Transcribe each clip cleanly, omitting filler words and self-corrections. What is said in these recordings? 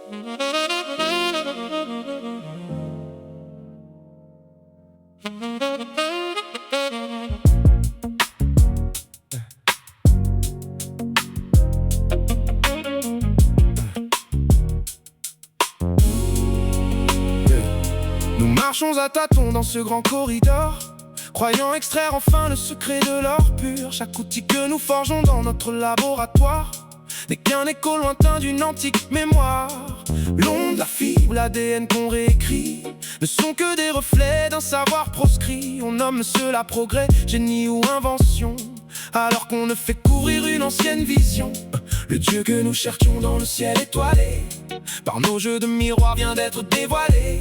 Nous marchons à tâtons dans ce grand corridor, croyant extraire enfin le secret de l'or pur. Chaque outil que nous forgeons dans notre laboratoire n'est qu'un écho lointain d'une antique mémoire. L'onde, la fibre, l'ADN qu'on réécrit ne sont que des reflets d'un savoir proscrit. On nomme cela progrès, génie ou invention, alors qu'on ne fait courir une ancienne vision. Le Dieu que nous cherchions dans le ciel étoilé, par nos jeux de miroir vient d'être dévoilé.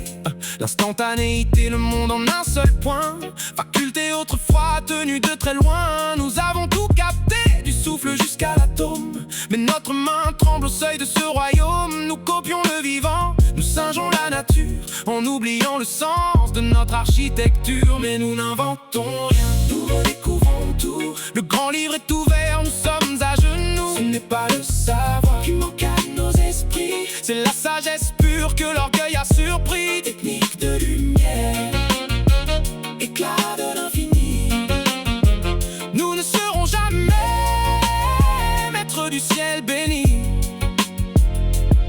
L'instantanéité, le monde en un seul point, faculté autrefois tenue de très loin. Nous avons tout capté, du souffle jusqu'à l'atome, mais notre main tremble au seuil de ce royaume. Nous copions le vivant, nous singeons la nature, en oubliant le sens de notre architecture. Mais nous n'inventons rien, nous redécouvrons tout. Le grand livre est ouvert, nous sommes à genoux. Ce n'est pas le savoir qui manque à nos esprits, c'est la sagesse pure que l'orgueil a surpris. Technique de lumière, éclat de l'infini, nous ne serons jamais maîtres du ciel béni.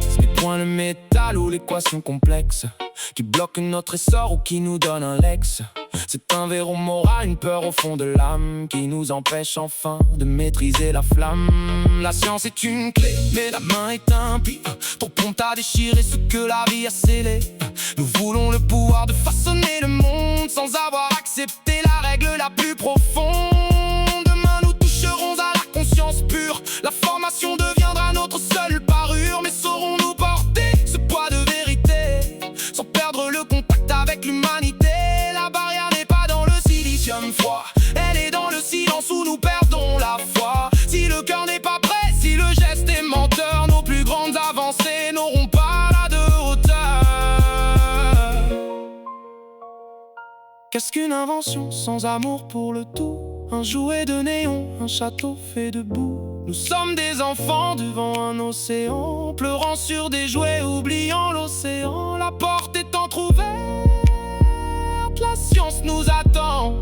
Ce n'est point le métal ou l'équation complexe qui bloque notre essor ou qui nous donne un lex. C'est un verrou moral, une peur au fond de l'âme qui nous empêche enfin de maîtriser la flamme. La science est une clé, mais la main est un pli, trop prompte à déchirer ce que la vie a scellé. Nous voulons le pouvoir de façonner le monde sans avoir accepté la règle la plus profonde. Demain nous toucherons à la conscience pure, la formation deviendra notre seule parure. Mais saurons-nous porter ce poids de vérité sans perdre le contact avec l'humanité? La barrière n'est pas dans le silicium froid, elle est dans le silence où nous perdons la foi. Si le cœur n'est pas prêt, si le geste est menteur, nos plus grandes avancées n'auront pas la de hauteur. Qu'est-ce qu'une invention sans amour pour le tout? Un jouet de néon, un château fait de boue. Nous sommes des enfants devant un océan, pleurant sur des jouets, oubliant l'océan. La porte est entrouverte, la science nous attend,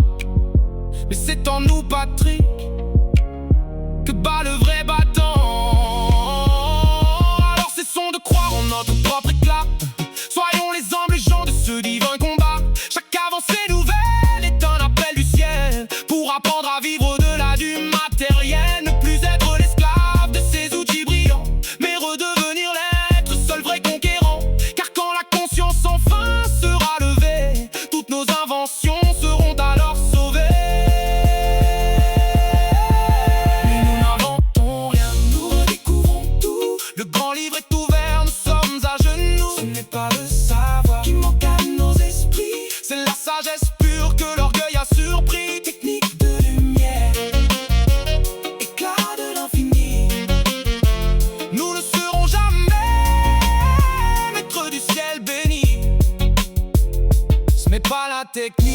mais c'est en nous, Patrick, que bat le vrai battant. Alors cessons de croire en notre propre éclat, soyons les humbles gens de ce divin combat. Chaque avancée nouvelle est un appel du ciel pour apprendre à vivre au-delà du matériel. Ne plus être l'esclave de ces outils brillants, mais redevenir l'être seul vrai conquérant. Car quand la conscience enfin sera levée, toutes nos inventions seront alors sauvées. Mais nous n'inventons rien, nous redécouvrons tout. Le grand livre est ouvert, nous sommes à genoux. Ce n'est pas le savoir qui manque à nos esprits, c'est la sagesse pure que l'orgueil a surpris. Technique de lumière, éclat de l'infini, nous ne serons jamais maîtres du ciel béni. Ce n'est pas la technique